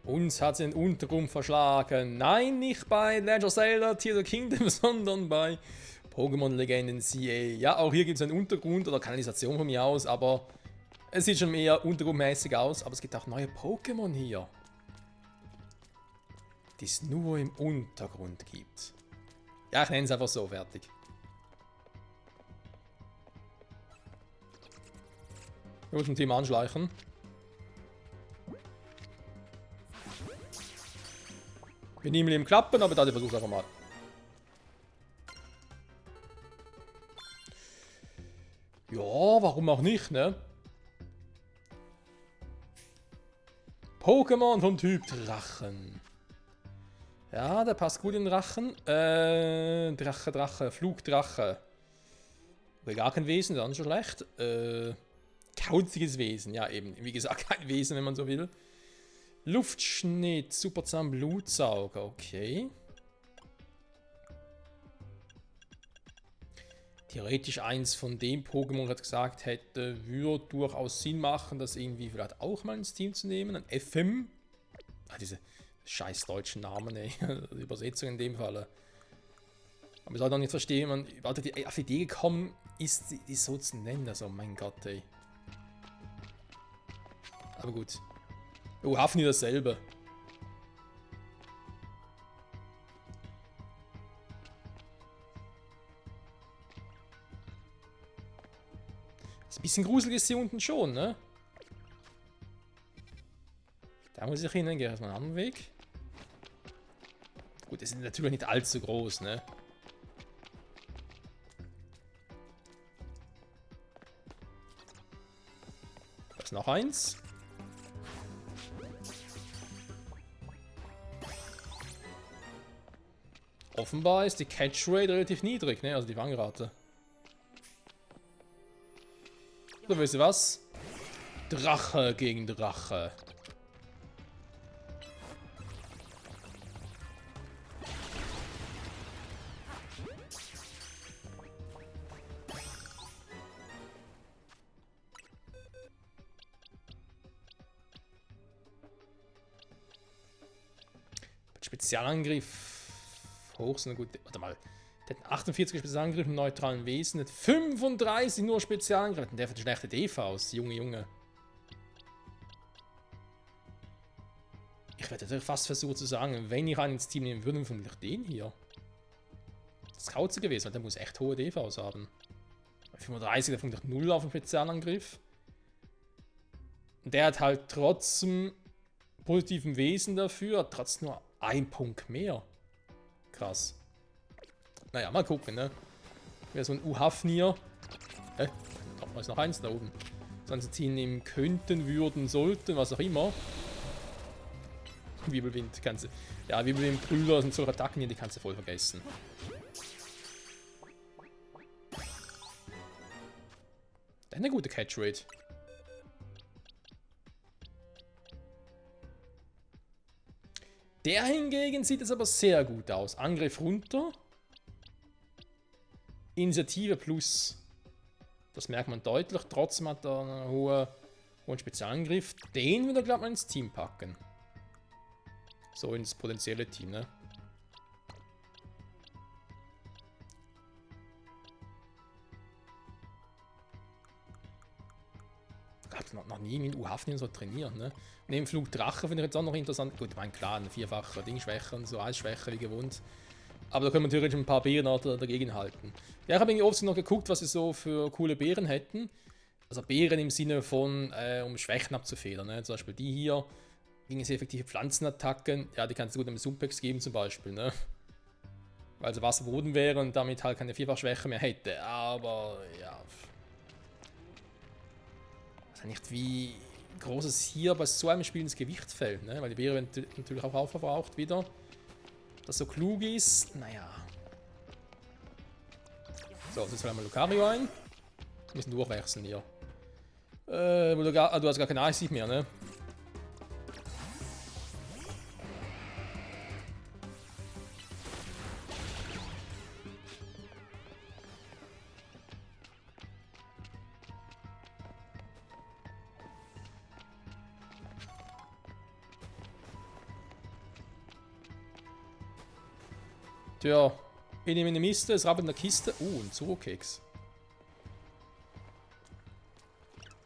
Uns hat sie den Untergrund verschlagen. Nein, nicht bei Legend of Zelda Tears of the Kingdom, sondern bei Pokémon Legenden CA. Ja, auch hier gibt es einen Untergrund oder Kanalisation von mir aus, aber es sieht schon eher untergrundmäßig aus. Aber es gibt auch neue Pokémon hier, die es nur im Untergrund gibt. Ja, ich nenne es einfach so, fertig. Ich muss ein Team anschleichen. Wir nehmen im Klappen, aber da versuche ich einfach mal. Ja, warum auch nicht, ne? Pokémon vom Typ Drachen. Ja, der passt gut in den Drachen. Drache, Flugdrache. Oder gar kein Wesen, das ist schon schlecht. Kauziges Wesen, ja eben. Wie gesagt, kein Wesen, wenn man so will. Luftschnitt, Superzahn, Blutsauger, okay. Theoretisch eins von dem Pokémon, das gesagt hätte, würde durchaus Sinn machen, das irgendwie vielleicht auch mal ins Team zu nehmen. Ein FM. Ah, diese scheiß deutschen Namen, ey. Die Übersetzung in dem Fall. Aber ich sollte auch nicht verstehen, wenn man auf die Idee gekommen ist, die so zu nennen. Also, mein Gott, ey. Aber gut. Oh, Hafni dasselbe. Ein bisschen gruselig ist hier unten schon, ne? Da muss ich hin, gehe ich mal einen anderen Weg. Gut, es sind natürlich nicht allzu groß, ne? Da ist noch eins. Offenbar ist die Catch-Rate relativ niedrig, ne? Also die Fangrate. So, wisst ihr was? Drache gegen Drache. Spezialangriff. Hoch sind eine gute. Warte mal. Der hat 48 Spezialangriff im neutralen Wesen. Der hat 35 nur Spezialangriff. Und der hat eine schlechte DVs. Junge. Ich werde fast versuchen zu sagen, wenn ich einen ins Team nehmen würde, vermutlich den hier. Das ist Kauze gewesen, weil der muss echt hohe DVs haben. Bei 35, der vermutlich 0 auf den Spezialangriff. Und der hat halt trotzdem positiven Wesen dafür, hat trotzdem nur 1 Punkt mehr. Krass. Naja, mal gucken, ne? Wäre so ein Uhafnir. Da ist noch eins da oben. Sonst Team nehmen könnten, würden, sollten, was auch immer. Wirbelwind kannst du. Ja, Wirbelwind, Brüder sind solche Attacken hier, die kannst du voll vergessen. Eine gute Catch-Rate. Der hingegen sieht es aber sehr gut aus. Angriff runter. Initiative plus. Das merkt man deutlich. Trotzdem hat er einen hohen Spezialangriff. Den würde er, glaube ich, mal ins Team packen. So ins potenzielle Team, ne? Ich habe noch nie mit Uhafni so trainiert, ne? Neben Flugdrache finde ich jetzt auch noch interessant. Gut, ich meine, klar, ein vierfacher Dingschwächer und so, Eisschwächer wie gewohnt. Aber da können wir natürlich ein paar Bärenarten dagegen halten. Ja, ich habe irgendwie oft noch geguckt, was sie so für coole Bären hätten. Also Bären im Sinne von, um Schwächen abzufedern, ne? Zum Beispiel die hier. Gegen sehr effektive Pflanzenattacken, ja, die kannst du gut im Sumpex geben zum Beispiel, ne? Weil sie Wasserboden wäre und damit halt keine Vierfachschwäche mehr hätte. Aber, ja. Ich weiß nicht, wie groß es hier bei so einem Spiel ins Gewicht fällt, ne? Weil die Beere natürlich auch aufverbraucht wieder. Das so klug ist, naja. So, jetzt fallen wir Lucario ein. Wir müssen durchwechseln hier. Du hast gar keine Eis mehr, ne? Tja, ich nehme eine Miste, es rabbelt in der Kiste. Ein Zurokeks.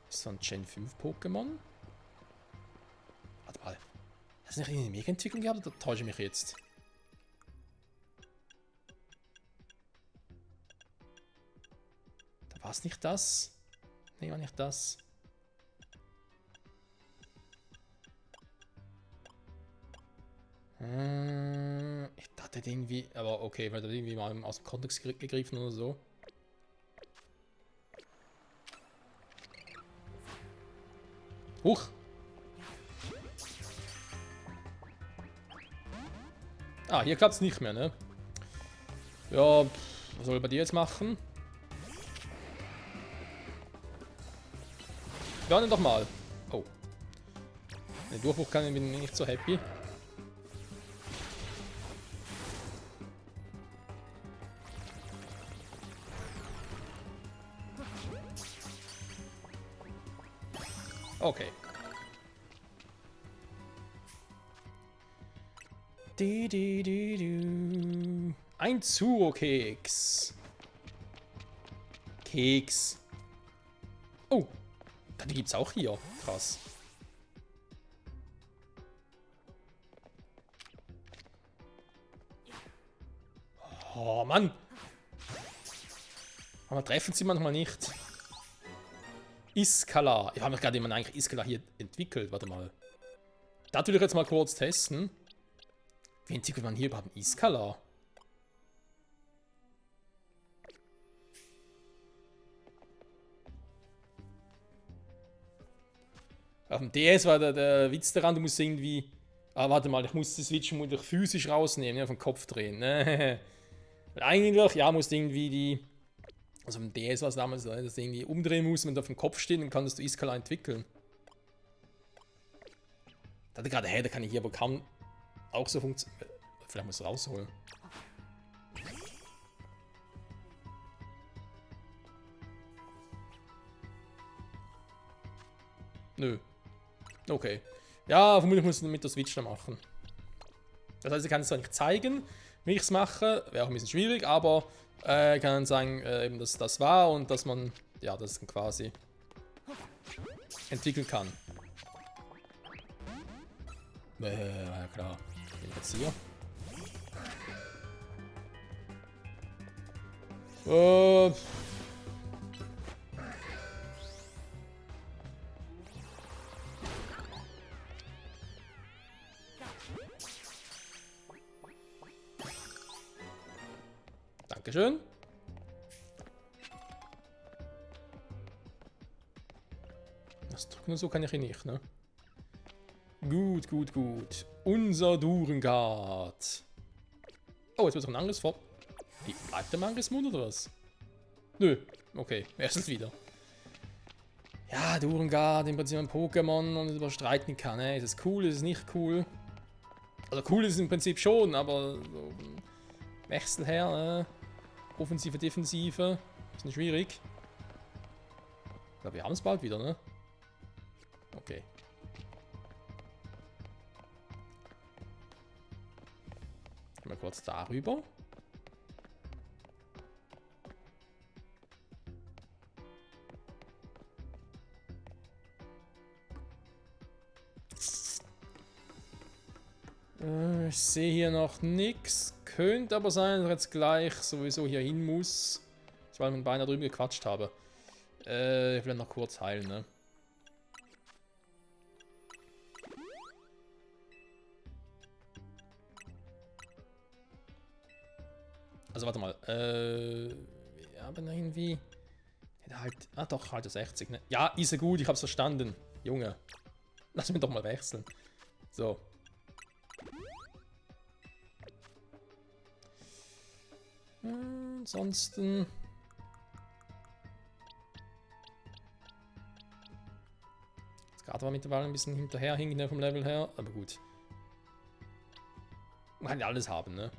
Ist das ein Gen 5 Pokémon? Warte mal. Hast du nicht eine Mega-Entwicklung gehabt oder täusche ich mich jetzt? Da war es nicht das. Nee, war nicht das. Ich dachte irgendwie, aber okay, weil da irgendwie mal aus dem Kontext gegriffen oder so. Huch! Ah, hier klappt es nicht mehr, ne? Ja, was soll ich bei dir jetzt machen? Lerne doch mal. Oh. Den Durchbruch kann ich bin nicht so happy. Okay. Ein Zurokeks. Keks. Oh, die gibt's auch hier. Krass. Oh, Mann. Aber treffen sie manchmal nicht. Iskala. Ich habe mich gerade jemand eigentlich Iskala hier entwickelt. Warte mal. Das will ich jetzt mal kurz testen. Wie entwickelt man hier überhaupt einen Iskala? Auf dem DS war der Witz daran, du musst irgendwie... Ah, warte mal, ich muss das Switch physisch rausnehmen, ja, auf den Kopf drehen. Eigentlich, ja, musst irgendwie die... Also auf dem DS war es damals, dass du irgendwie umdrehen musst, wenn du auf dem Kopf stehst, dann kannst du Iskala entwickeln. Da hatte gerade, hey, da kann ich hier aber kaum auch so funktionieren. Vielleicht muss ich es rausholen. Nö. Okay. Ja, vermutlich muss ich mit der Switch dann machen. Das heißt, ich kann es zwar nicht zeigen, wie ich es mache. Wäre auch ein bisschen schwierig, aber ich kann dann sagen, eben, dass das war und dass man, ja, das dann quasi entwickeln kann. Ja klar. Bin jetzt hier. Dankeschön. Das drücken und so kann ich hier nicht, ne? Gut, gut, gut. Unser Durengard. Oh, jetzt wird noch ein anderes vor. Wie, bleibt der Mangismund oder was? Nö. Okay, erstens wieder. Ja, Durengard, im Prinzip ein Pokémon und überstreiten kann, ne? Ist es cool, ist es nicht cool? Also cool ist es im Prinzip schon, aber so Wechsel her, ne? Offensive, Defensive. Ist nicht schwierig. Ich glaube, wir haben es bald wieder, ne? Okay. Mal kurz darüber. Ich sehe hier noch nichts. Könnte aber sein, dass ich jetzt gleich sowieso hier hin muss. Weil ich mit beinahe drüben gequatscht habe. Ich will noch kurz heilen, ne? Also warte mal. Wir haben irgendwie... Halt, ah doch, halt 60, ne? Ja, ist ja gut, ich hab's verstanden. Junge. Lass mich doch mal wechseln. So. Ansonsten... Das gerade war mittlerweile ein bisschen hinterherhinken vom Level her, aber gut. Man kann ja alles haben, ne?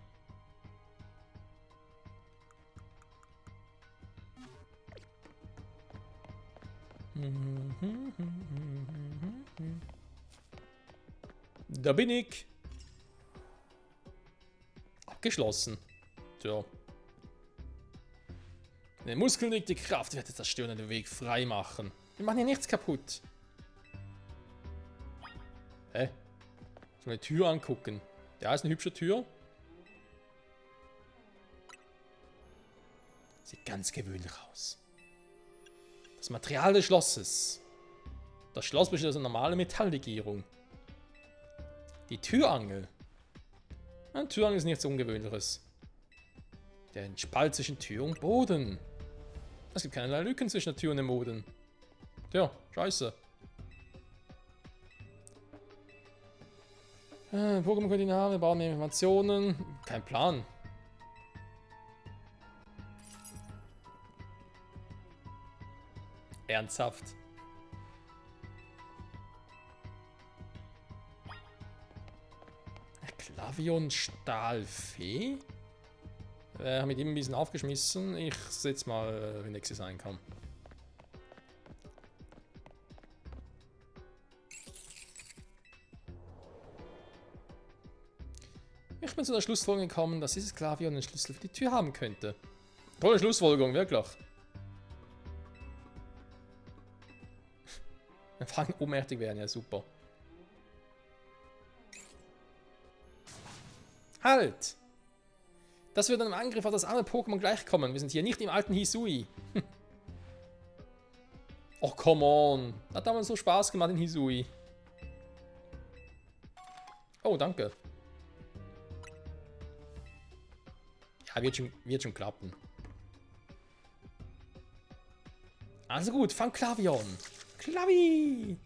Da bin ich. Abgeschlossen. ja. In den Muskeln liegt die Kraft, wird das störende Weg frei machen. Wir machen hier nichts kaputt. Hä? So eine Tür angucken. Da ist eine hübsche Tür. Sieht ganz gewöhnlich aus. Das Material des Schlosses. Das Schloss besteht aus einer normalen Metalllegierung. Die Türangel. Eine Türangel ist nichts Ungewöhnliches. Der Spalt zwischen Tür und Boden. Es gibt keinerlei Lücken zwischen der Tür und dem Boden. Tja, scheiße. Pokémon-Koordinaten, wir brauchen Informationen. Kein Plan. Ernsthaft. Klavion Stahlfee? Haben mit ihm ein bisschen aufgeschmissen. Ich setze mal, wenn nächstes sein kann. Ich bin zu der Schlussfolgerung gekommen, dass dieses Klavion einen Schlüssel für die Tür haben könnte. Tolle Schlussfolgerung, wirklich. Wir fangen ohnmächtig werden, ja super. Halt! Das wird einem Angriff auf das andere Pokémon gleichkommen. Wir sind hier nicht im alten Hisui. Oh, come on. Hat damals so Spaß gemacht in Hisui. Oh, danke. Ja, wird schon klappen. Also gut, fang Klavion. Klavi!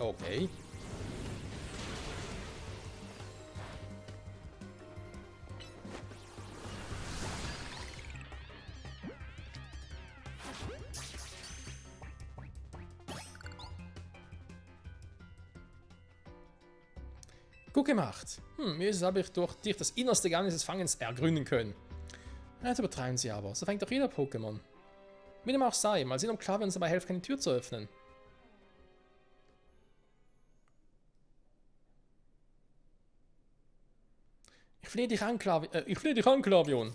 Okay. Gut gemacht. Jetzt habe ich durch dich das innerste Geheimnis des Fangens ergründen können. Jetzt übertreiben sie aber. So fängt doch jeder Pokémon. Wie dem auch sei, mal sehen, ob Klavion uns dabei hilft, keine Tür zu öffnen. Ich flehe dich an, Klavion.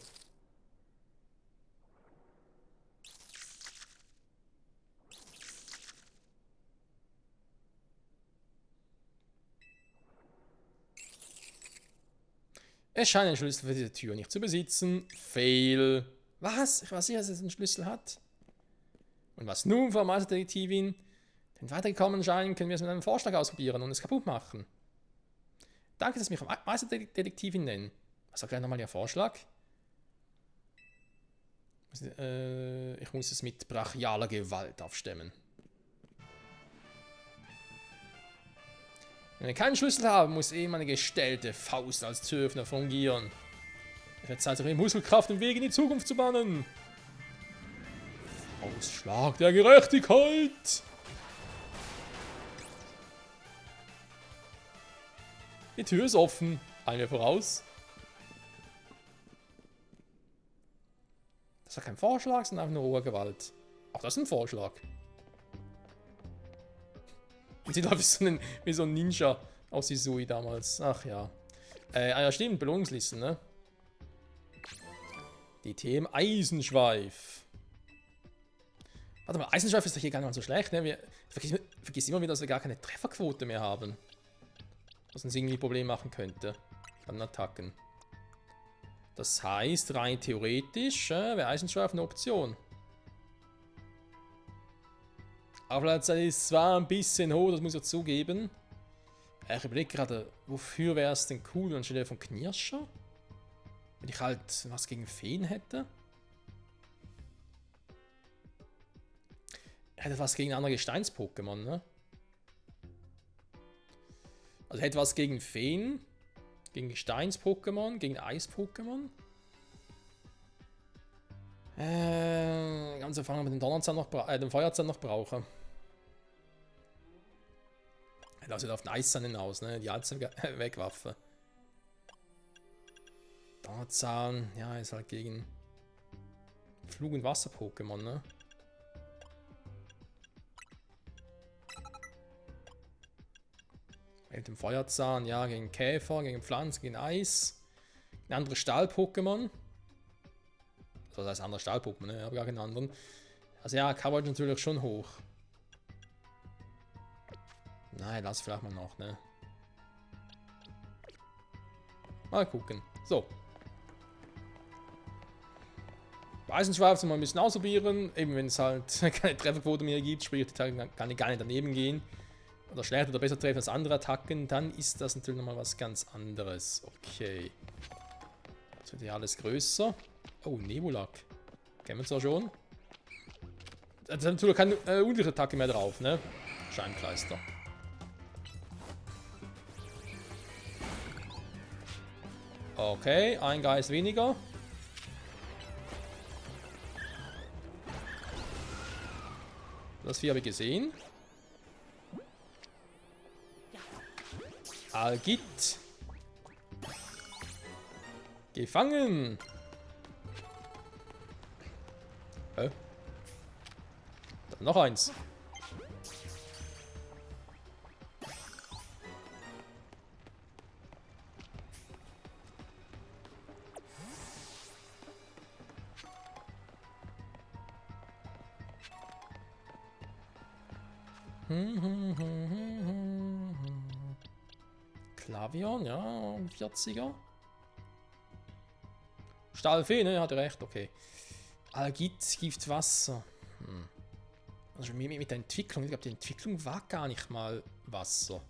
Es scheint einen Schlüssel für diese Tür nicht zu besitzen. Fail. Was? Ich weiß nicht, dass es einen Schlüssel hat. Und was nun, Frau Meisterdetektivin? Wenn wir weitergekommen scheinen, können wir es mit einem Vorschlag ausprobieren und es kaputt machen. Danke, dass Sie mich Meisterdetektivin nennen. Was war gleich nochmal Ihr Vorschlag? Ich muss es mit brachialer Gewalt aufstemmen. Wenn wir keinen Schlüssel haben, muss eben eine gestellte Faust als Türöffner fungieren. Es wird Zeit, ihre Muskelkraft den Weg in die Zukunft zu bahnen. Ausschlag der Gerechtigkeit! Die Tür ist offen. Eine voraus. Das war kein Vorschlag, sondern einfach nur rohe Gewalt. Auch das ist ein Vorschlag. Sieht aus wie so ein Ninja aus Hisui damals. Ach ja. Ja, stimmt, Belohnungslisten, ne? Die TM Eisenschweif. Warte mal, Eisenschweif ist doch hier gar nicht mal so schlecht, ne? Vergiss immer wieder, dass wir gar keine Trefferquote mehr haben. Was uns irgendwie ein Problem machen könnte. An Attacken. Das heißt, rein theoretisch wäre Eisenschweif eine Option. Aufladezeit ist zwar ein bisschen hoch, das muss ich zugeben. Ich überlege gerade, wofür wäre es denn cool, anstelle von Knirscher? Wenn ich halt was gegen Feen hätte. Ich hätte was gegen andere Gesteins-Pokémon, ne? Also hätte was gegen Feen, gegen Gesteins-Pokémon, gegen Eis-Pokémon. Ganz erfahren, ob ich den Donnerzahn noch den Feuerzahn noch brauche. Das sieht auf den Eiszahn hinaus, ne? Die Eiszahn Wegwaffe. Donnerzahn, ja, ist halt gegen Flug- und Wasser-Pokémon, ne? Mit dem Feuerzahn, ja, gegen Käfer, gegen Pflanzen, gegen Eis. Ein anderes Stahl-Pokémon. Das heißt andere Stahl-Pokémon, ne? Ich habe gar keinen anderen. Also ja, Coverage natürlich schon hoch. Nein, lass vielleicht mal noch, ne? Mal gucken. So. Weißenschweif mal ein bisschen ausprobieren. Eben wenn es halt keine Trefferquote mehr gibt, sprich die Attacken kann ich gar nicht daneben gehen. Oder schlechter oder besser treffen als andere Attacken, dann ist das natürlich nochmal was ganz anderes. Okay. Jetzt wird hier alles größer. Oh, Nebulak. Kennen wir zwar schon. Da ist natürlich keine Unlichtattacke mehr drauf, ne? Scheinkleister. Okay, ein Geist weniger. Das Vieh habe ich gesehen. Algit. Gefangen. Hä? Da noch eins. Klavion, ja, 40er. Stahlfee, ne? Hat recht, okay. Algit, Giftwasser. Also mit der Entwicklung, ich glaube, die Entwicklung war gar nicht mal Wasser.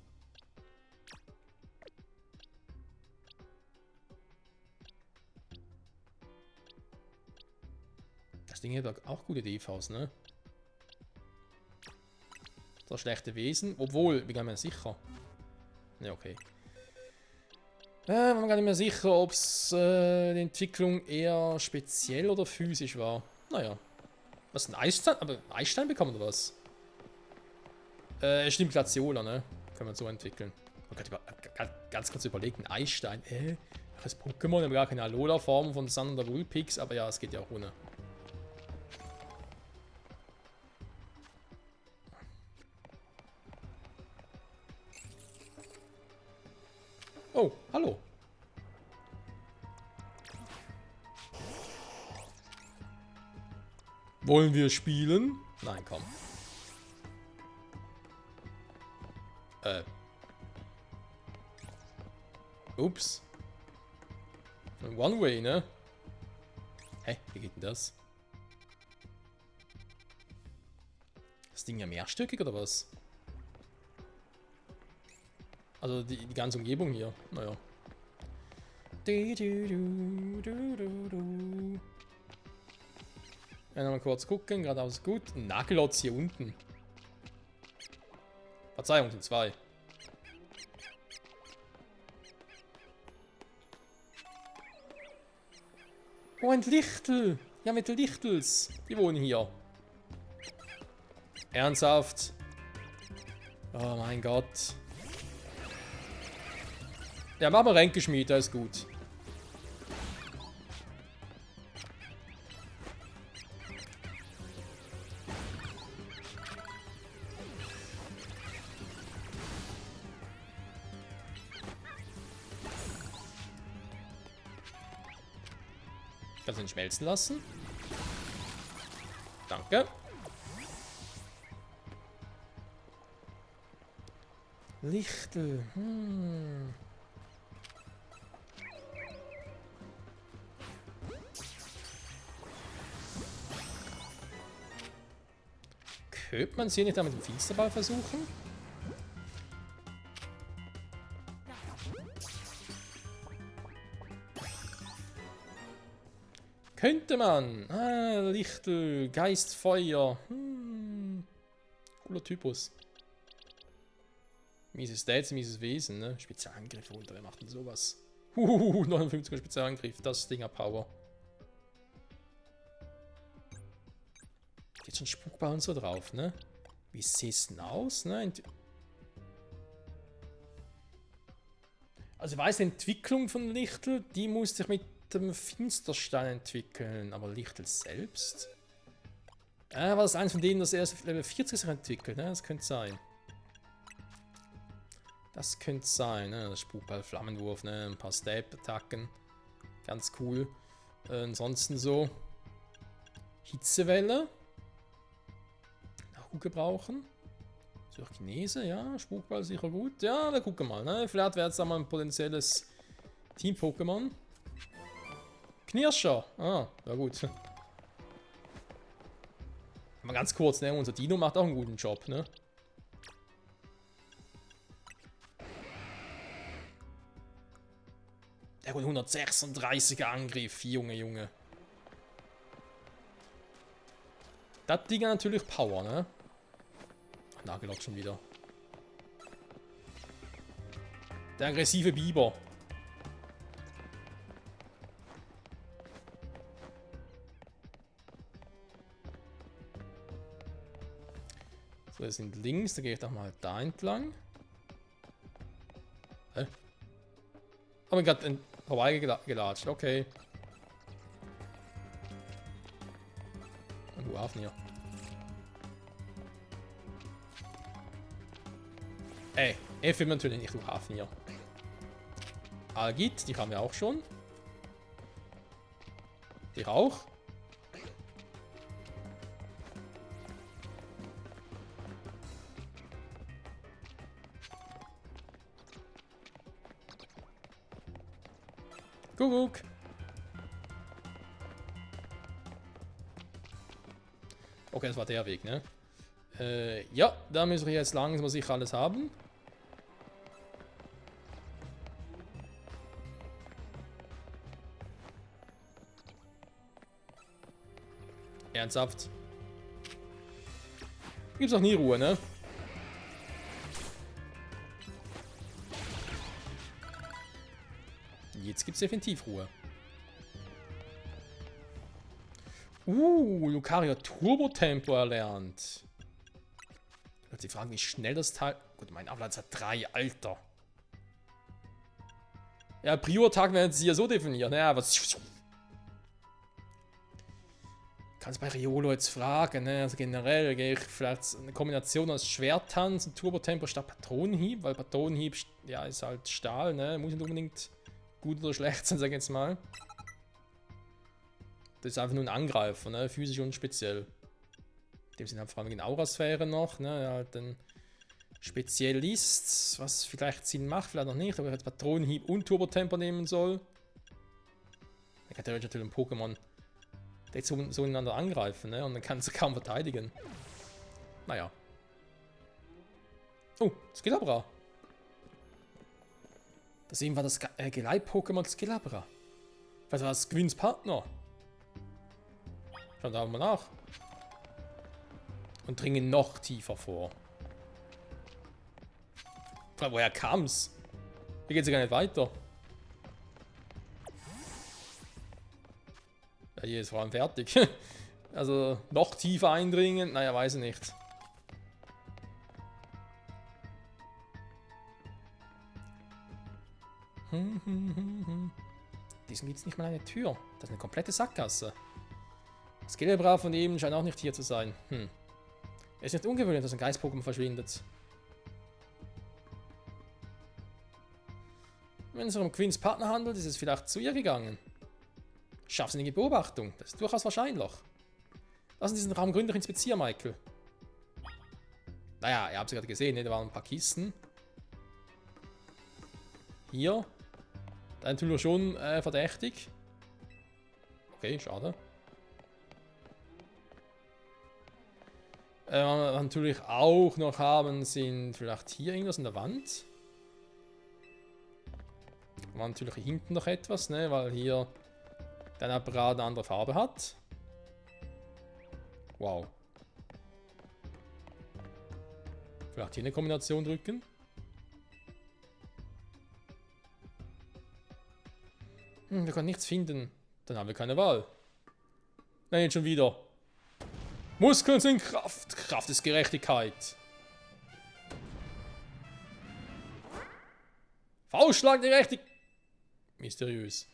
Das Ding hat auch gute DVs, ne? Das schlechte Wesen, obwohl, bin gar nicht mehr sicher. Ne, okay. Man gar nicht mehr sicher, ob es die Entwicklung eher speziell oder physisch war. Naja. Was, ein Eisstein? Aber Eisstein bekommen oder was? Stimmt, Glaciola, ne? Kann man so entwickeln. Oh Gott, ganz kurz überlegt, ein Eisstein. Das Pokémon haben gar keine Alola-Form von Sun oder Vulpix, aber ja, es geht ja auch ohne. Oh, hallo. Wollen wir spielen? Nein, komm. Ups. One-Way, ne? Hä? Wie geht denn das? Das Ding ja mehrstöckig oder was? Also die ganze Umgebung hier. Naja. Ja, nochmal kurz gucken, geradeaus gut. Nagelotz hier unten. Verzeihung, sind zwei. Oh, ein Lichtel. Ja, mit Lichtels. Die wohnen hier. Ernsthaft? Oh mein Gott. Ja, machen wir Ränkeschmied, das ist gut. Kannst du ihn schmelzen lassen? Danke. Lichtel. Könnte man es hier nicht mit dem Finsterball versuchen? Könnte man. Ah, Lichtel, Geist, Feuer. Cooler Typus. Mieses Stats, mieses Wesen, ne? Spezialangriff runter, wer macht denn sowas? 59er Spezialangriff, das Ding hat Power. Geht schon Spukball und so drauf, ne? Wie sieht es denn aus, ne? Also ich weiß, die Entwicklung von Lichtel, die musste ich mit dem Finsterstein entwickeln. Aber Lichtel selbst? War das eins von denen, das erst Level 40 sich entwickelt, ne? Das könnte sein. Das könnte sein, ne? Das Spukball, Flammenwurf, ne? Ein paar Stab-Attacken. Ganz cool. Ansonsten so. Hitzewelle. Auch gut gebrauchen. Chinese, ja. Spukball sicher gut. Ja, wir gucken mal, ne? Vielleicht wäre es da mal ein potenzielles Team-Pokémon. Knirscher. Ah, ja gut. Mal ganz kurz, ne? Unser Dino macht auch einen guten Job, ne? Der hat 136er Angriff, Junge. Das Ding hat natürlich Power, ne? Nagelock schon wieder. Der aggressive Biber. So, wir sind links, da gehe ich doch mal da entlang. Hä? Aber gerade vorbeigelatscht, okay. Und Hafnier. Ey, F will natürlich nicht durch Hafnier. Algit, die haben wir auch schon. Die auch. Kuckuck. Okay, das war der Weg, ne? Ja, da müssen wir jetzt langsam sicher alles haben. Ernsthaft? Gibt's auch nie Ruhe, ne? Jetzt gibt's definitiv Ruhe. Lucario Turbo Tempo erlernt. Jetzt die Frage, wie schnell das Teil... Gut, mein Ablass hat 3, Alter. Ja, Prio-Attack werden sie ja so definieren. Ja, was... Kannst bei Riolo jetzt fragen, ne? Also generell gehe ich vielleicht eine Kombination aus Schwerttanz und Turbo-Tempo statt Patronenhieb, weil Patronenhieb, ja, ist halt Stahl, ne? Muss nicht unbedingt gut oder schlecht sein, sag ich jetzt mal. Das ist einfach nur ein Angreifer, ne? Physisch und speziell. In dem Sinne halt vor allem in Aurasphäre noch, ne? Halt ein Spezialist, was vielleicht Sinn macht, vielleicht noch nicht, aber ich jetzt Patronenhieb und Turbo-Tempo nehmen soll. Dann kann theoretisch natürlich ein Pokémon so ineinander angreifen, ne? Und dann kann es kaum verteidigen. Naja. Oh, Skilabra. Das eben war das Geleit-Pokémon Skilabra. Was war das Gwyn's Partner? Schauen wir mal nach. Und dringen noch tiefer vor. Aber woher kam's? Hier geht's ja gar nicht weiter. Ja, hier ist vor allem fertig. Also noch tiefer eindringen? Naja, weiß ich nicht. Diesen gibt's nicht mal eine Tür. Das ist eine komplette Sackgasse. Das Gelebra von eben scheint auch nicht hier zu sein. Es ist nicht ungewöhnlich, dass ein Geist-Pokémon verschwindet. Wenn es um Quinns Partner handelt, ist es vielleicht zu ihr gegangen. Scharfsinnige Beobachtung, das ist durchaus wahrscheinlich. Lassen Sie diesen Raum gründlich inspizieren, Michael. Naja, ihr habt es gerade gesehen, ne? Da waren ein paar Kisten. Hier. Da ist natürlich schon verdächtig. Okay, schade. Was wir natürlich auch noch haben, sind vielleicht hier irgendwas in der Wand. War natürlich hinten noch etwas, ne? Weil hier dein Apparat eine andere Farbe hat. Wow. Vielleicht hier eine Kombination drücken. Wir können nichts finden. Dann haben wir keine Wahl. Nein, jetzt schon wieder. Muskeln sind Kraft. Kraft ist Gerechtigkeit. Faustschlag gerechtig. Mysteriös.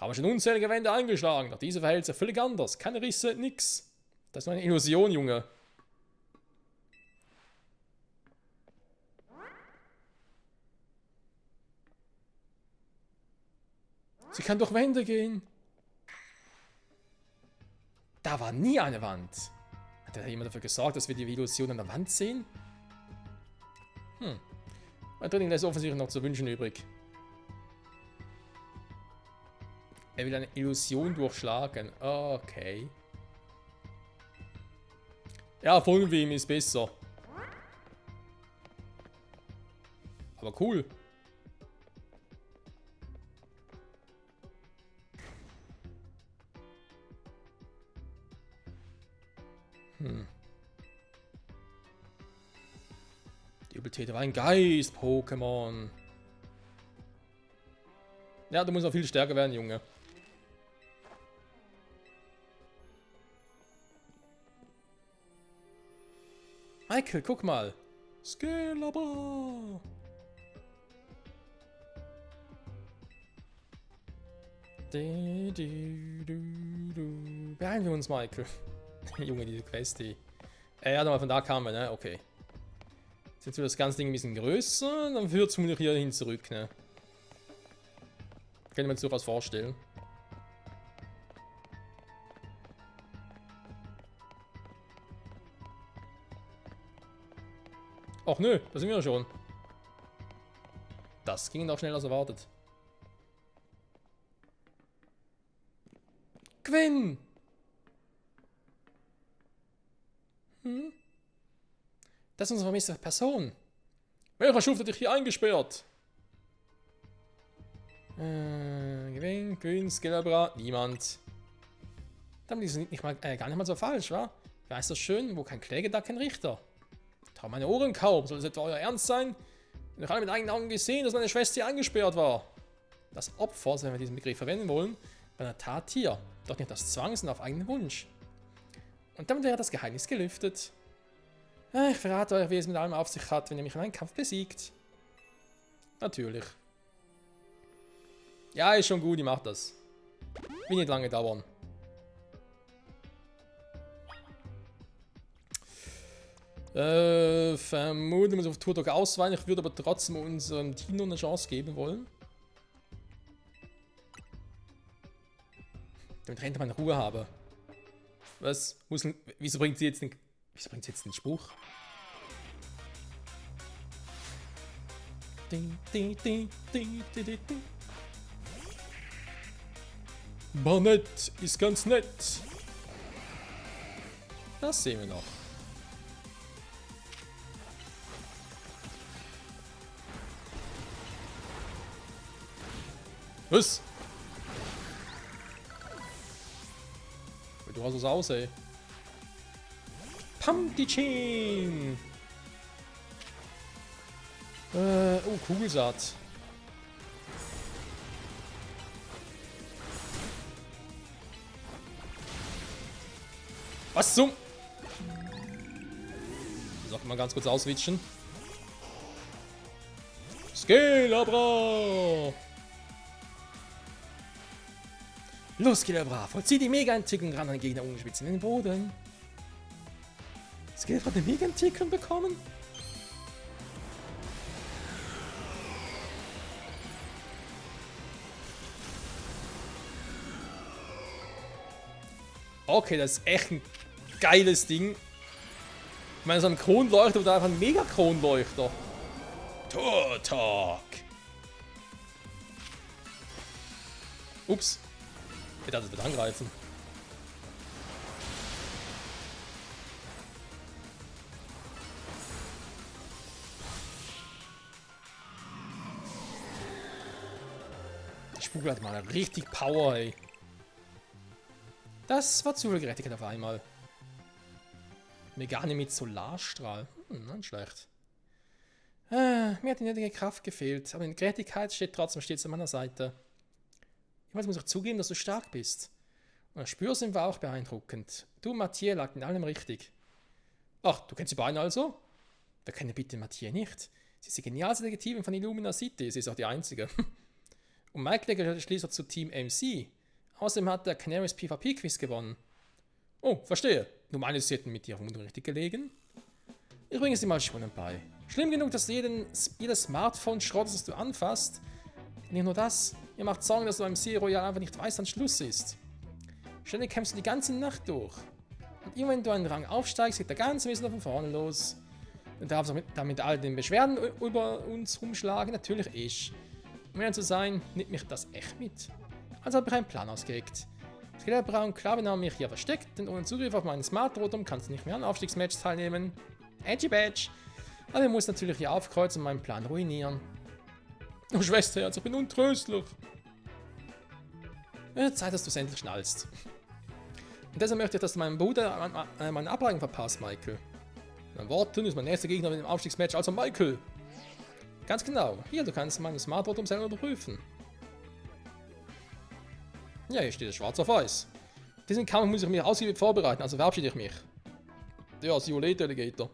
Habe schon unzählige Wände eingeschlagen, doch diese verhält sich völlig anders. Keine Risse, nix. Das ist nur eine Illusion, Junge. Sie kann durch Wände gehen. Da war nie eine Wand. Hat da jemand dafür gesorgt, dass wir die Illusion an der Wand sehen? Mein Training lässt offensichtlich noch zu wünschen übrig. Er will eine Illusion durchschlagen. Okay. Ja, folgen wir ihm ist besser. Aber cool. Die Übeltäter war ein Geist-Pokémon. Ja, du musst noch viel stärker werden, Junge. Michael, guck mal. Scalabra. Beeilen wir uns, Michael. Junge, diese Quest, die. Ja, mal von da kamen wir, ne? Okay. Jetzt wird das ganze Ding ein bisschen größer, dann führt es vermutlich hier hin zurück, ne? Können wir uns durchaus vorstellen. Ach nö, da sind wir ja schon. Das ging doch schneller als erwartet. Gwen! Das ist unsere vermisste Person. Welcher Schuf hat dich hier eingesperrt? Gwen, Scalabra, niemand. Dann ist es gar nicht mal so falsch, wa? Wer ist das schön? Wo kein Kläger, da kein Richter. Trau meine Ohren kaum. Soll es etwa euer Ernst sein? Ich habe mit eigenen Augen gesehen, dass meine Schwester hier eingesperrt war. Das Opfer, wenn wir diesen Begriff verwenden wollen, bei einer Tat hier. Doch nicht aus Zwang, sondern auf eigenen Wunsch. Und damit wäre das Geheimnis gelüftet. Ich verrate euch, wie es mit allem auf sich hat, wenn ihr mich in einem Kampf besiegt. Natürlich. Ja, ist schon gut, ich mach das. Will nicht lange dauern. Vermutlich muss ich auf Turtok ausweichen. Ich würde aber trotzdem unserem Dino eine Chance geben wollen. Damit Rente meine Ruhe habe. Was? Wieso bringt sie jetzt den Spruch? Barnett ist ganz nett. Das sehen wir noch. Was? Du hast es aus, ey. Pumpkin! Oh, Kugelsaat. Was zum? Sag mal ganz kurz auswitschen. Scalabra! Los, Scalabra, vollzieh die Mega-Entwicklung ran an den Gegner umgeschwitzt in den Boden. Scalabra hat eine Mega-Entwicklung bekommen? Okay, das ist echt ein geiles Ding. Ich meine, so ein Kronleuchter oder einfach ein Mega-Kronleuchter. Turtok! Ups. Ich dachte, es wird angreifen. Der Spuk hat mal richtig Power, ey. Das war zu viel Gerechtigkeit auf einmal. Megane mit Solarstrahl. Nicht schlecht. Mir hat die nötige Kraft gefehlt, aber in Gerechtigkeit steht trotzdem stets an meiner Seite. Ich muss auch zugeben, dass du stark bist. Und das Spürsinn war auch beeindruckend. Du, Mathieu, lag in allem richtig. Ach, du kennst die beiden also? Wer kennt bitte Mathieu nicht? Sie ist die genialste Detektivin von Illumina City. Sie ist auch die einzige. Und Mike gehört schließlich zu Team MC. Außerdem hat der Canaries PvP-Quiz gewonnen. Oh, verstehe. Du meinst, sie hätten mit dir vermutlich richtig gelegen? Ich bringe es dir mal schonend bei. Schlimm genug, dass du jedes Smartphone schrottest, das du anfasst. Nicht nur das, ihr macht Sorgen, dass du beim Sea Royal einfach nicht weißt, wann Schluss ist. Ständig kämpfst du die ganze Nacht durch. Und immer wenn du einen Rang aufsteigst, geht der ganze Wissen von vorne los. Und darfst damit all den Beschwerden über uns rumschlagen? Natürlich ich. Um ehrlich zu sein, nimmt mich das echt mit. Also habe ich einen Plan ausgelegt. Skelett Braun Klaven haben mich hier versteckt, denn ohne Zugriff auf meinen Smart Rotom kannst du nicht mehr an Aufstiegsmatches teilnehmen. Edgy Badge. Aber ich muss natürlich hier aufkreuzen und meinen Plan ruinieren. Oh Schwesterherz, ich bin untröstlich. Zeit, dass du es endlich schnallst. Und deshalb möchte ich, dass du meinem Bruder meine Ableitung verpasst, Michael. Mein Worten ist mein nächster Gegner im Aufstiegsmatch, also Michael. Ganz genau. Hier, du kannst meinen Smart Rotom selber überprüfen. Ja, hier steht es schwarz auf weiß. Diesen Kampf muss ich mich ausgiebig vorbereiten, also verabschiede ich mich. Ja, see you later, Alligator.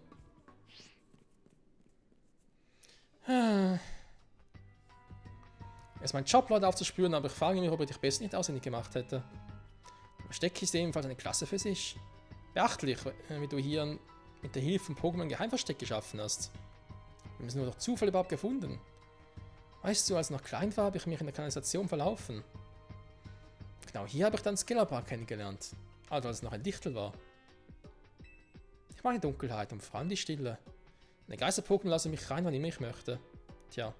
Es ist mein Job, Leute aufzuspüren, aber ich frage mich, ob ich dich besser nicht auswendig gemacht hätte. Der Steck ist ebenfalls eine Klasse für sich. Beachtlich, wie du hier mit der Hilfe von Pokémon Geheimversteck geschaffen hast. Wir haben es nur durch Zufall überhaupt gefunden. Weißt du, als ich noch klein war, habe ich mich in der Kanalisation verlaufen. Genau hier habe ich dann Skelebar kennengelernt. Also als es noch ein Dichtel war. Ich mag die Dunkelheit und vor allem die Stille. Eine Geister-Pokémon lassen mich rein, wann immer ich möchte. Tja.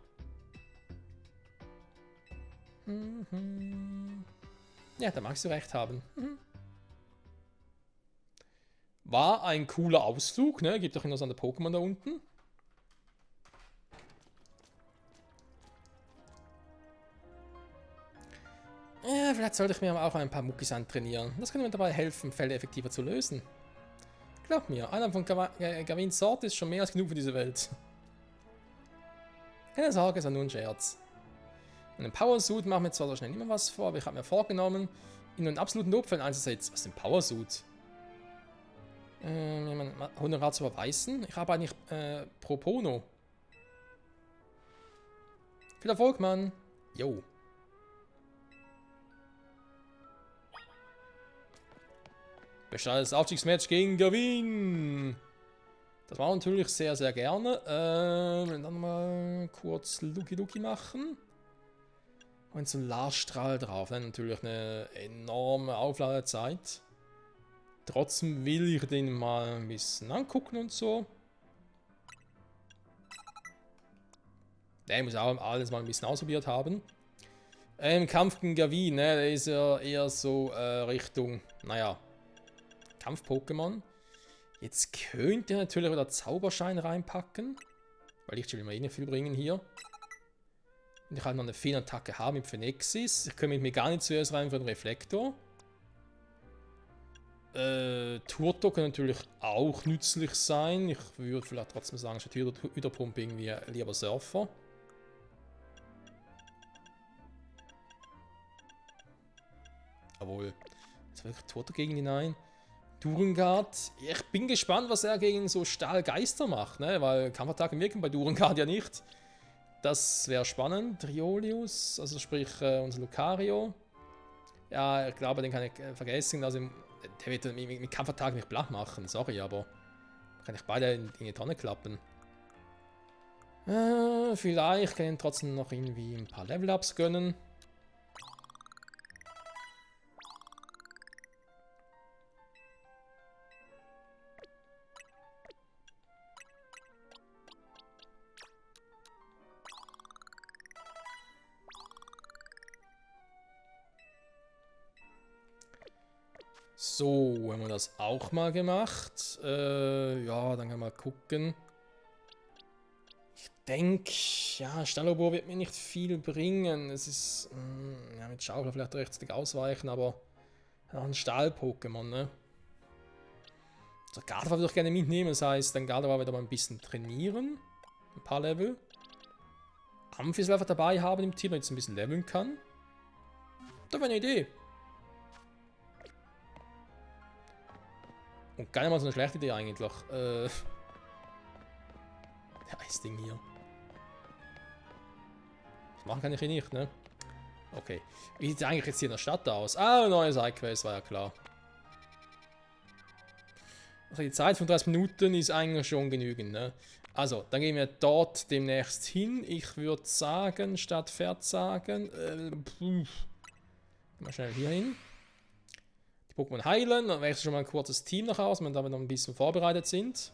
Ja, da magst du recht haben. War ein cooler Ausflug, ne? Gibt doch noch so eine Pokémon da unten. Ja, vielleicht sollte ich mir auch ein paar Muckis antrainieren. Das könnte mir dabei helfen, Fälle effektiver zu lösen. Glaub mir, einer von Gavins Sorte ist schon mehr als genug für diese Welt. Keine Sorge, es war nur ein Scherz. Und im Power Suit macht mir zwar so schnell nicht mehr was vor, aber ich habe mir vorgenommen, ihn in absoluten Notfällen einzusetzen. Was ist denn Power Suit? Jemand Honorar zu überweisen? Ich arbeite nicht pro bono. Viel Erfolg, Mann. Jo. Besteigendes Aufstiegsmatch gegen Gavin. Das war natürlich sehr, sehr gerne. Dann mal kurz Luki machen. Und so ein Solarstrahl drauf. Natürlich eine enorme Aufladezeit. Trotzdem will ich den mal ein bisschen angucken und so. Der muss auch alles mal ein bisschen ausprobiert haben. Im Kampf gegen Gavin, ne, der ist ja eher so Richtung, naja, Kampf-Pokémon. Jetzt könnte er natürlich wieder Zauberschein reinpacken. Weil ich will immer eh nicht viel bringen hier. Und ich halt noch eine Feenattacke haben mit Phenexis. Ich komme mit mir gar nicht zuerst rein für den Reflektor. Turtok kann natürlich auch nützlich sein. Ich würde vielleicht trotzdem sagen, statt Hydropumpe irgendwie lieber Surfer. Jawohl. Jetzt will ich Turtok gegen ihn ein. Durengard. Ich bin gespannt, was er gegen so Stahlgeister macht, ne? Weil Kampfattacken wirken bei Durengard ja nicht. Das wäre spannend. Riolius, also sprich unser Lucario. Ja, ich glaube, den kann ich vergessen. Also, der wird mit Kampfattacken nicht platt machen. Sorry, aber kann ich beide in die Tonne klappen. Vielleicht kann ich trotzdem noch irgendwie ein paar Level-Ups gönnen. So, haben wir das auch mal gemacht. Ja, dann können wir mal gucken. Ich denke, ja, Stallobor wird mir nicht viel bringen. Es ist, ja, mit Schaufel vielleicht rechtzeitig ausweichen, aber auch ein Stahl-Pokémon, ne? Also Gardevoir würde ich gerne mitnehmen, das heißt, dann Gardevoir wieder mal ein bisschen trainieren. Ein paar Level. Amphisel einfach dabei haben im Team, damit es ein bisschen leveln kann. Das wäre eine Idee. Und gar nicht mal so eine schlechte Idee eigentlich. Der Eisding hier. Das machen kann ich hier nicht, ne? Okay. Wie sieht es eigentlich jetzt hier in der Stadt aus? Ah, neue Sidequest, war ja klar. Also die Zeit von 30 Minuten ist eigentlich schon genügend, ne? Also, dann gehen wir dort demnächst hin. Ich würde sagen, statt Pferd sagen, mal schnell hier hin. Die Pokémon heilen, dann wechseln schon mal ein kurzes Team nach Hause, wenn wir damit noch ein bisschen vorbereitet sind.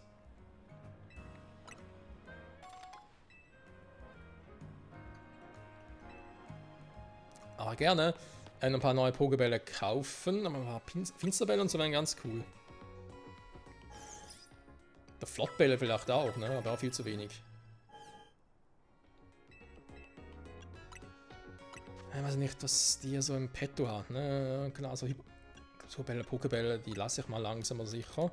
Aber gerne ein paar neue Pokébälle kaufen. Aber ein paar Finsterbälle und so wären ganz cool. Der Flottbälle vielleicht auch, ne? Aber auch viel zu wenig. Ich weiß nicht, was die hier so im Petto hat, ne? Klar, so Bälle, Pokébälle, die lasse ich mal langsam, aber sicher.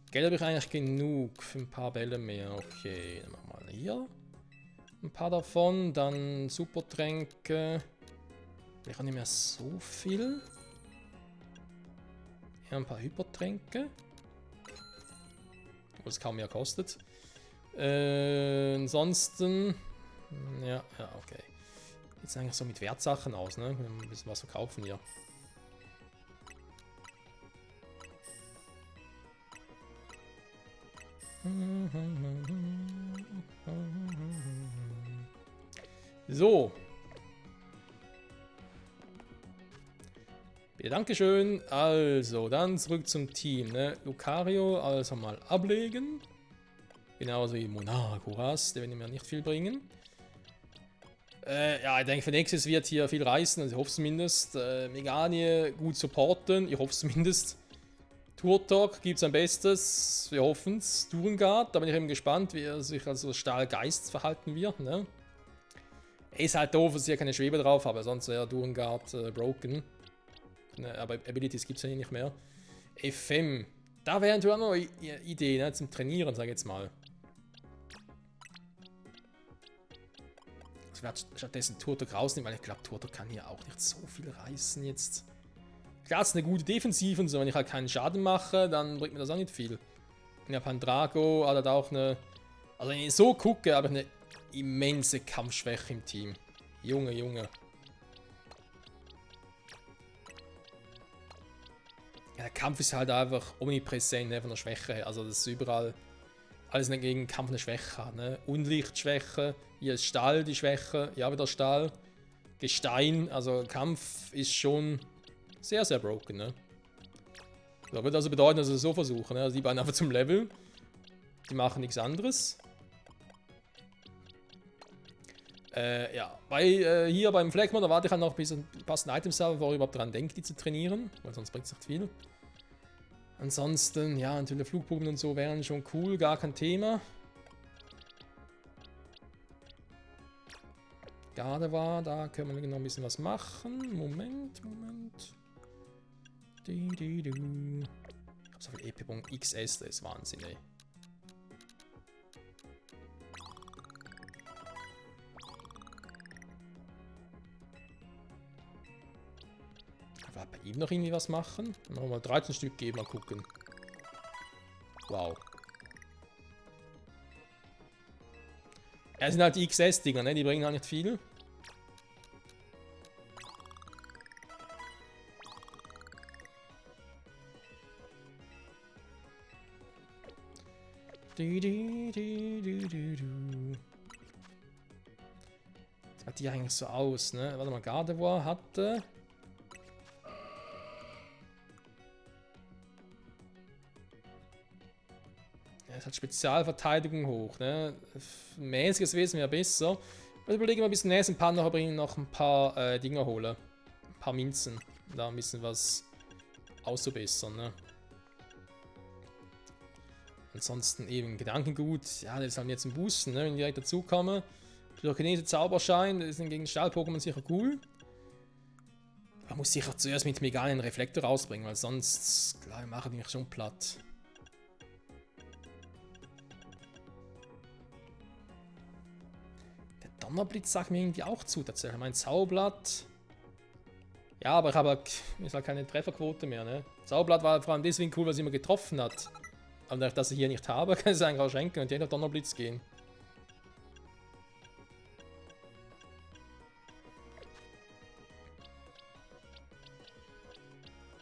Geld habe ich eigentlich genug für ein paar Bälle mehr. Okay, dann machen wir mal hier ein paar davon. Dann Supertränke. Vielleicht auch nicht mehr so viel. Hier ein paar Hypertränke. Obwohl es kaum mehr kostet. Ansonsten. Ja, okay. Jetzt eigentlich so mit Wertsachen aus, ne? Wir müssen ein bisschen was verkaufen hier. So. Bitte, Dankeschön. Also, dann zurück zum Team. Ne? Lucario, also mal ablegen. Genauso wie Monagoras, der wird mir nicht viel bringen. Ja, ich denke, für nächstes wird hier viel reißen, also ich hoffe es zumindest. Meganie gut supporten, ich hoffe es zumindest. Turtok gibt es am Bestes, wir hoffen es. Durengard, da bin ich eben gespannt, wie er sich als Stahlgeist verhalten wird. Ne? Er ist halt doof, dass ich hier keine Schwebe drauf habe, sonst wäre Durengard broken. Ne, aber Abilities gibt es ja nicht mehr. FM, da wäre natürlich auch noch eine Idee, ne, zum Trainieren, sage ich jetzt mal. Ich werde stattdessen Turtok rausnehmen, weil ich glaube, Turtok kann hier auch nicht so viel reißen jetzt. Klar, es ist eine gute Defensive und so, wenn ich halt keinen Schaden mache, dann bringt mir das auch nicht viel. Ja, Pandrago hat halt auch eine... Also wenn ich so gucke, habe ich eine immense Kampfschwäche im Team. Junge, Junge. Ja, der Kampf ist halt einfach omnipräsent, ne, von der Schwäche her. Also das ist überall... Alles gegen Kampf eine Schwäche hat, ne? Unlichtschwäche, hier ist Stahl die Schwäche, ja wieder Stahl. Gestein, also Kampf ist schon sehr, sehr broken, ne? Das würde also bedeuten, dass wir es so versuchen, ne? Also die beiden einfach zum Level. Die machen nichts anderes. Ja, hier beim Flagmon, da warte ich halt noch, bis ein passende Items habe, bevor ich überhaupt dran denke, die zu trainieren, weil sonst bringt es nicht viel. Ansonsten, ja, natürlich Flugproben und so wären schon cool, gar kein Thema. Gardevoir, da können wir noch ein bisschen was machen. Moment. Ich hab so viel EP-Punkt XS, das ist Wahnsinn, ey. Bei ihm noch irgendwie was machen? Dann machen wir mal 13 Stück geben, mal gucken. Wow. Ja, das sind halt die XS-Dinger, ne? Die bringen halt nicht viel. Das sieht die eigentlich so aus, ne? Warte mal, Gardevoir hatte... Es hat Spezialverteidigung hoch, ne? Mäßiges Wesen wäre besser. Ich überlege mal ein bisschen nächsten Part noch, bringen noch ein paar Dinger holen. Ein paar Münzen. Da ein bisschen was auszubessern, ne? Ansonsten eben Gedankengut. Ja, das ist halt jetzt ein Boosten, ne? Wenn ich direkt dazu komme. Pyrokinese Zauberschein, das sind gegen Stahl-Pokémon sicher cool. Man muss sicher zuerst mit Megane einen Reflektor rausbringen, weil sonst, klar, machen die mich schon platt. Donnerblitz sagt mir irgendwie auch zu, tatsächlich. Mein Zauberblatt. Ja, aber ich habe halt keine Trefferquote mehr, ne? Zauberblatt war vor allem deswegen cool, weil es immer getroffen hat. Aber dadurch, dass ich hier nicht habe, kann ich es eigentlich auch schenken und direkt auf Donnerblitz gehen.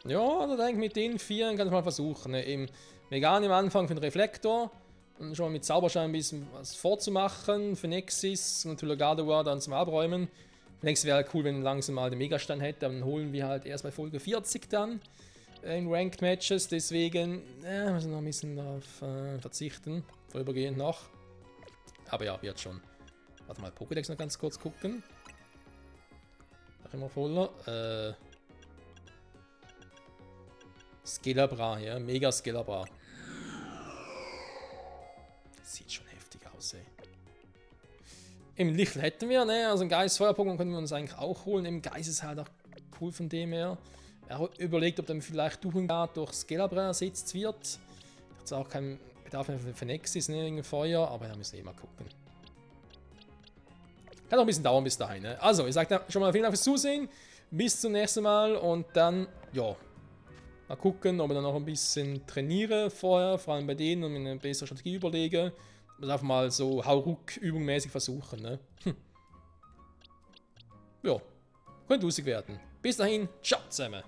Ja, da denke ich, mit den 4 kann ich mal versuchen. Ne? Im Vegan am Anfang für den Reflektor und schon mal mit Zauberschein ein bisschen was vorzumachen. Für Nexus und natürlich Gardevoir dann zum Abräumen. Für Nexus wäre halt cool, wenn langsam mal den Megastein hätte. Dann holen wir halt erst bei Folge 40 dann in Ranked Matches. Deswegen müssen wir noch ein bisschen darauf verzichten. Vorübergehend noch. Aber ja, wird schon. Warte mal, Pokédex noch ganz kurz gucken. Noch immer voller. Skellabra, ja, mega Skellabra. Sieht schon heftig aus, ey. Im Licht hätten wir, ne, also ein Geist-Feuer-Pokémon können wir uns eigentlich auch holen. Im Geist ist halt auch cool von dem her. Er hat überlegt, ob dann vielleicht Duchengard durch Skellabra ersetzt wird. Hat auch keinen Bedarf mehr für Nexus, ne, wegen Feuer, aber da müssen wir eh mal gucken. Kann auch ein bisschen dauern bis dahin, ne. Also, ich sage schon mal vielen Dank fürs Zusehen. Bis zum nächsten Mal und dann, ja. Mal gucken, ob ich dann noch ein bisschen trainiere vorher, vor allem bei denen und mir eine bessere Strategie überlege. Und einfach mal so Hauruck-Übung mäßig versuchen, ne? Ja, könnte lustig werden. Bis dahin, ciao zusammen!